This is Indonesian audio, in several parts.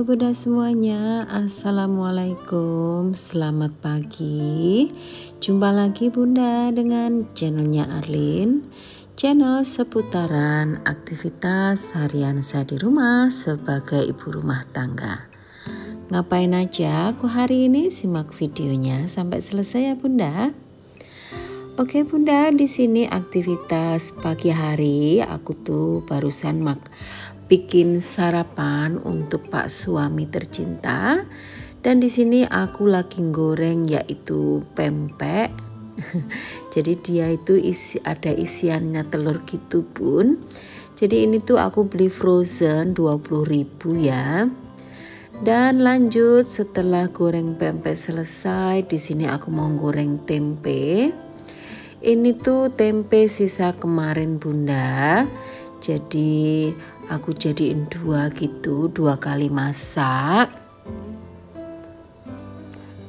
Bunda semuanya, Assalamualaikum, selamat pagi. Jumpa lagi Bunda dengan channelnya Arlin, channel seputaran aktivitas harian saya di rumah sebagai ibu rumah tangga. Ngapain aja aku hari ini? Simak videonya sampai selesai ya Bunda. Oke Bunda, di sini aktivitas pagi hari aku tuh barusan bikin sarapan untuk Pak suami tercinta, dan di sini aku lagi goreng yaitu pempek. Jadi dia itu ada isiannya telur gitu Bun. Jadi ini tuh aku beli frozen 20.000 ya. Dan lanjut setelah goreng pempek selesai, di sini aku mau goreng tempe. Ini tuh tempe sisa kemarin Bunda. Jadi aku jadiin dua kali masak.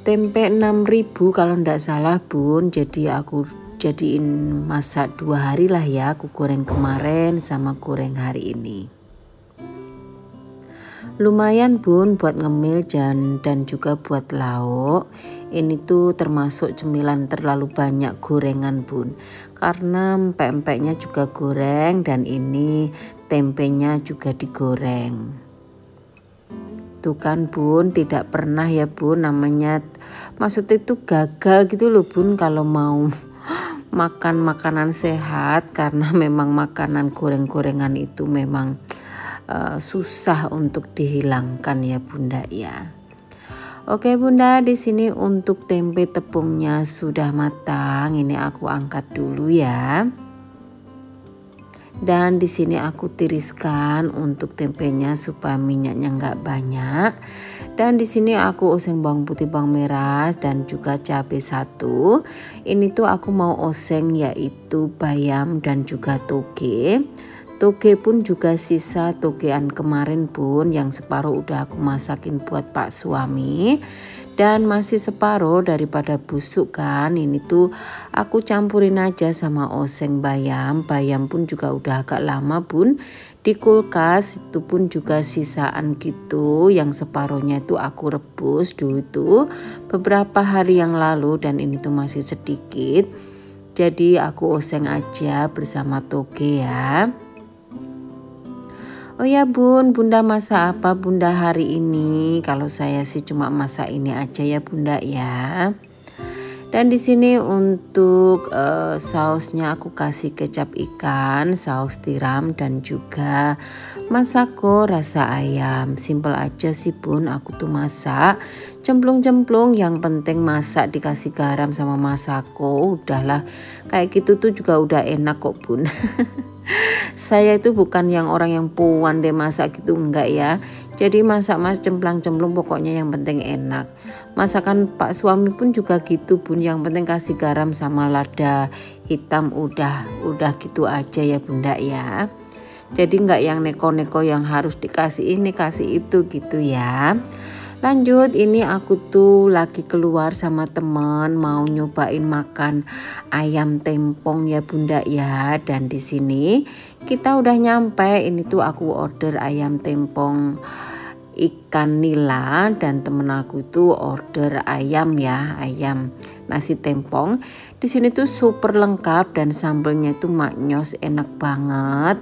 Tempe 6.000 kalau ndak salah Bun. Jadi aku jadiin masak 2 hari lah ya. Aku goreng kemarin sama goreng hari ini. Lumayan Bun buat ngemil dan juga buat lauk. Ini tuh termasuk cemilan terlalu banyak gorengan Bun. Karena pempeknya juga goreng dan ini tempenya juga digoreng. Tuh kan Bun, tidak pernah ya Bun namanya, maksudnya itu gagal gitu loh Bun kalau mau makan makanan sehat, karena memang makanan goreng-gorengan itu memang susah untuk dihilangkan ya Bunda ya. Oke Bunda, di sini untuk tempe tepungnya sudah matang. Ini aku angkat dulu ya. Dan di sini aku tiriskan untuk tempenya supaya minyaknya nggak banyak. Dan di sini aku oseng bawang putih, bawang merah dan juga cabai 1. Ini tuh aku mau oseng yaitu bayam dan juga toge. Toge pun juga sisa togean kemarin Bun, yang separuh udah aku masakin buat Pak suami. Dan masih separuh daripada busuk kan, ini tuh aku campurin aja sama oseng bayam. Bayam pun juga udah agak lama Bun di kulkas, itu pun juga sisaan gitu, yang separuhnya itu aku rebus dulu tuh beberapa hari yang lalu, dan ini tuh masih sedikit. Jadi aku oseng aja bersama toge ya. Oh ya Bun, Bunda masak apa Bunda hari ini? Kalau saya sih cuma masak ini aja ya Bunda ya. Dan di sini untuk sausnya aku kasih kecap ikan, saus tiram dan juga masako rasa ayam. Simple aja sih Bun, aku tuh masak cemplung-cemplung, yang penting masak dikasih garam sama masako, udahlah kayak gitu tuh juga udah enak kok Bun. Saya itu bukan yang orang yang pandai masak gitu, enggak ya. Jadi masak cemplang-cemplung pokoknya yang penting enak. Masakan Pak suami pun juga gitu Bun, yang penting kasih garam sama lada hitam, udah gitu aja ya Bunda ya. Jadi enggak yang neko-neko yang harus dikasih ini kasih itu gitu ya. Lanjut, ini aku tuh lagi keluar sama temen mau nyobain makan ayam tempong ya Bunda ya. Dan di sini kita udah nyampe. Ini tuh aku order ayam tempong ikan nila, dan temen aku tuh order ayam ya, ayam nasi tempong. Di sini tuh super lengkap dan sambelnya itu maknyos, enak banget.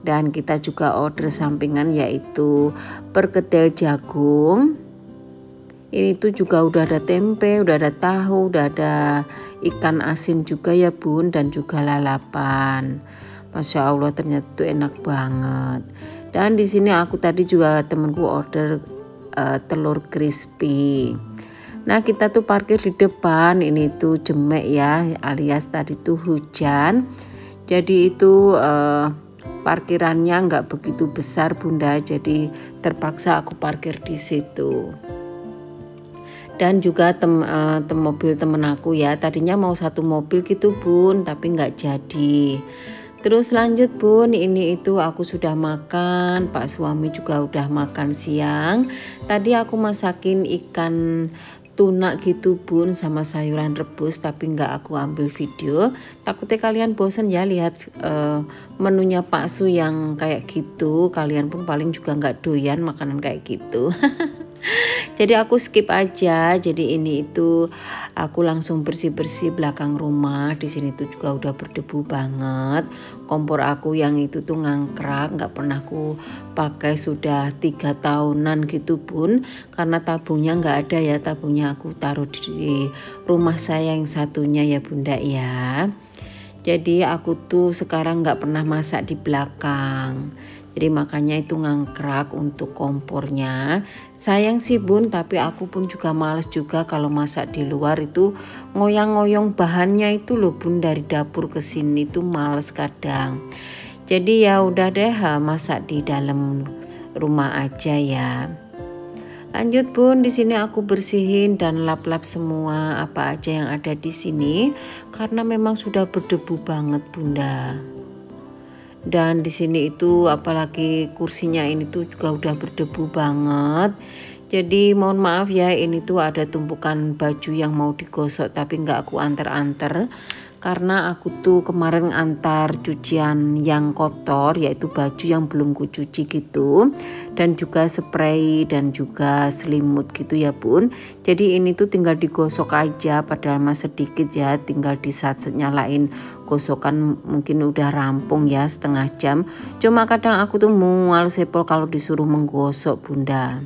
Dan kita juga order sampingan yaitu perkedel jagung. Ini tuh juga udah ada tempe, udah ada tahu, udah ada ikan asin juga ya Bun, dan juga lalapan. Masya Allah ternyata tuh enak banget. Dan di sini aku tadi juga temenku order telur crispy. Nah kita tuh parkir di depan, ini tuh jemek ya, alias tadi tuh hujan. Jadi itu parkirannya nggak begitu besar Bunda, jadi terpaksa aku parkir di situ. Dan juga mobil temen aku ya, tadinya mau 1 mobil gitu Bun, tapi nggak jadi. Terus lanjut Bun, ini itu aku sudah makan, Pak suami juga udah makan siang. Tadi aku masakin ikan tuna gitu bun sama sayuran rebus, tapi nggak aku ambil video, takutnya kalian bosan ya lihat menunya Pak Su yang kayak gitu. Kalian pun paling juga nggak doyan makanan kayak gitu. Jadi aku skip aja. Jadi ini itu aku langsung bersih-bersih belakang rumah. Di sini tuh juga udah berdebu banget. Kompor aku yang itu tuh ngangkrak, nggak pernah aku pakai sudah 3 tahunan gitu bun. Karena tabungnya nggak ada ya, tabungnya aku taruh di rumah saya yang satunya ya bunda ya. Jadi aku tuh sekarang nggak pernah masak di belakang. Jadi makanya itu ngangkrak untuk kompornya. Sayang sih bun, tapi aku pun juga males juga kalau masak di luar itu ngoyang-ngoyong bahannya itu loh bun, dari dapur ke sini tuh males kadang. Jadi ya udah deh masak di dalam rumah aja ya. Lanjut bun, di sini aku bersihin dan lap-lap semua apa aja yang ada di sini karena memang sudah berdebu banget bunda. Dan di sini itu apalagi kursinya ini tuh juga udah berdebu banget. Jadi mohon maaf ya, ini tuh ada tumpukan baju yang mau digosok tapi nggak aku anter-anter. Karena aku tuh kemarin antar cucian yang kotor, yaitu baju yang belum kucuci gitu. Dan juga spray dan juga selimut gitu ya bun. Jadi ini tuh tinggal digosok aja, padahal mas sedikit ya, tinggal disat nyalain gosokan mungkin udah rampung ya setengah jam. Cuma kadang aku tuh mual sepol kalau disuruh menggosok bunda.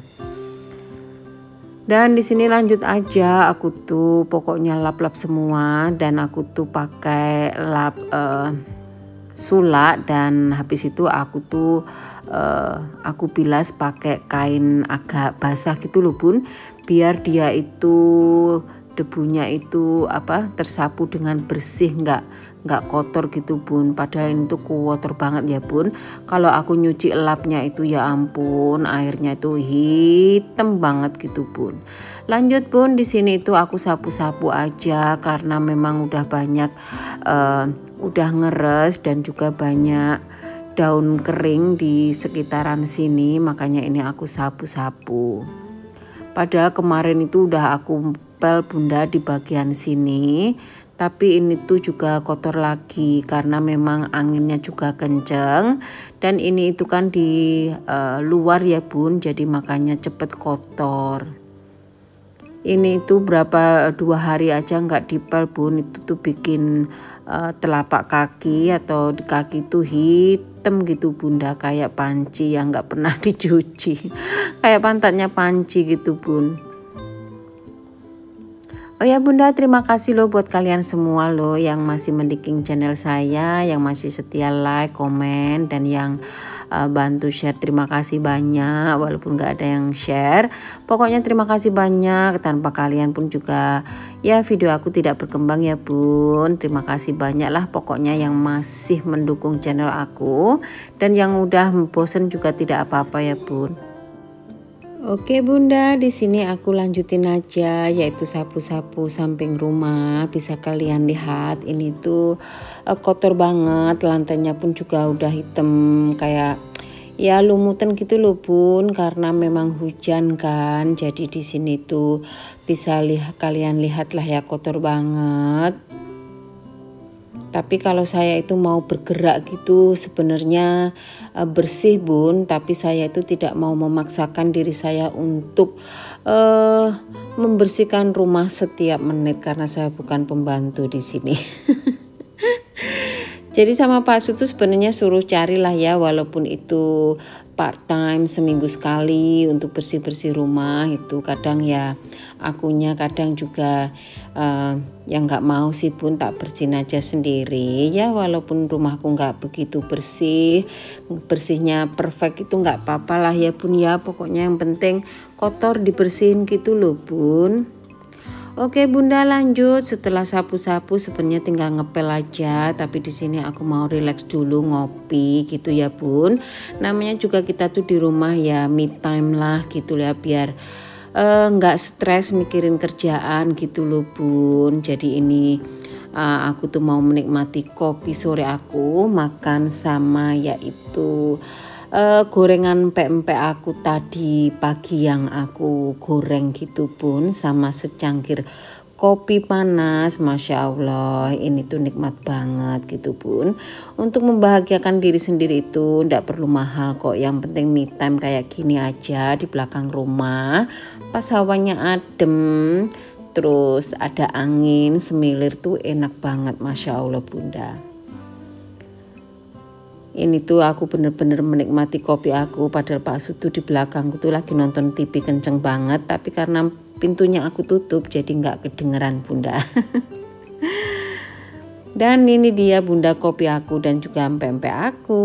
Dan di sini lanjut aja, aku tuh pokoknya lap-lap semua dan aku tuh pakai lap sulak, dan habis itu aku tuh aku bilas pakai kain agak basah gitu loh bun, biar dia itu debunya itu tersapu dengan bersih, nggak kotor gitu bun. Padahal ini tuh kotor banget ya bun. Kalau aku nyuci lapnya itu ya ampun, airnya itu hitam banget gitu bun. Lanjut bun, di sini itu aku sapu-sapu aja karena memang udah banyak udah ngeres dan juga banyak daun kering di sekitaran sini, makanya ini aku sapu-sapu. Padahal kemarin itu udah aku pel bunda di bagian sini, tapi ini tuh juga kotor lagi karena memang anginnya juga kenceng dan ini itu kan di luar ya bun, jadi makanya cepet kotor. Ini itu 2 hari aja nggak dipel bun, itu tuh bikin telapak kaki atau di kaki tuh hitam gitu bunda, kayak panci yang nggak pernah dicuci, kayak pantatnya panci gitu bun. Oh ya bunda, terima kasih loh buat kalian semua loh yang masih mendukung channel saya, yang masih setia like, komen, dan yang bantu share. Terima kasih banyak, walaupun gak ada yang share. Pokoknya terima kasih banyak, tanpa kalian pun juga ya video aku tidak berkembang ya bun. Terima kasih banyak lah pokoknya yang masih mendukung channel aku, dan yang udah bosen juga tidak apa-apa ya bun. Oke bunda, di sini aku lanjutin aja, yaitu sapu-sapu samping rumah. Bisa kalian lihat ini tuh kotor banget, lantainya pun juga udah hitam kayak ya lumutan gitu loh bun, karena memang hujan kan. Jadi di sini tuh bisa kalian lihat lah ya, kotor banget. Tapi kalau saya itu mau bergerak gitu sebenarnya bersih bun, tapi saya itu tidak mau memaksakan diri saya untuk membersihkan rumah setiap menit karena saya bukan pembantu di sini. Jadi sama Pak Su tuh sebenarnya suruh carilah ya, walaupun itu part time seminggu sekali untuk bersih-bersih rumah itu. Kadang ya akunya kadang juga yang nggak mau sih bun, tak bersihin aja sendiri ya, walaupun rumahku nggak begitu bersih, bersihnya perfect itu nggak apa-apa lah ya bun ya, pokoknya yang penting kotor dibersihin gitu loh bun. Oke bunda, lanjut. Setelah sapu-sapu sebenarnya tinggal ngepel aja, tapi di sini aku mau relax dulu ngopi gitu ya bun. Namanya juga kita tuh di rumah ya, me time lah gitu ya, biar nggak stres mikirin kerjaan gitu loh bun. Jadi ini aku tuh mau menikmati kopi sore aku, makan sama yaitu gorengan pempek aku tadi pagi yang aku goreng gitu Bun, sama secangkir kopi panas, Masya Allah ini tuh nikmat banget gitu Bun. Untuk membahagiakan diri sendiri itu ndak perlu mahal kok, yang penting me time kayak gini aja di belakang rumah pas hawanya adem terus ada angin semilir tuh enak banget, Masya Allah Bunda. Ini tuh aku bener-bener menikmati kopi aku, padahal Pak Sutu di belakangku tuh lagi nonton TV kenceng banget, tapi karena pintunya aku tutup jadi nggak kedengeran Bunda. Dan ini dia Bunda kopi aku dan juga pempek aku.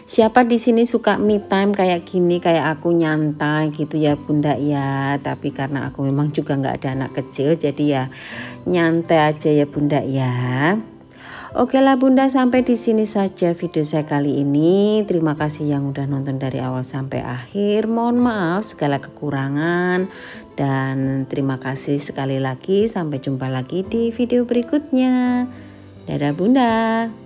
Siapa di sini suka me time kayak gini, kayak aku nyantai gitu ya Bunda ya. Tapi karena aku memang juga nggak ada anak kecil, jadi ya nyantai aja ya Bunda ya. Oke lah Bunda, sampai di sini saja video saya kali ini. Terima kasih yang udah nonton dari awal sampai akhir. Mohon maaf segala kekurangan dan terima kasih sekali lagi. Sampai jumpa lagi di video berikutnya. Dadah Bunda.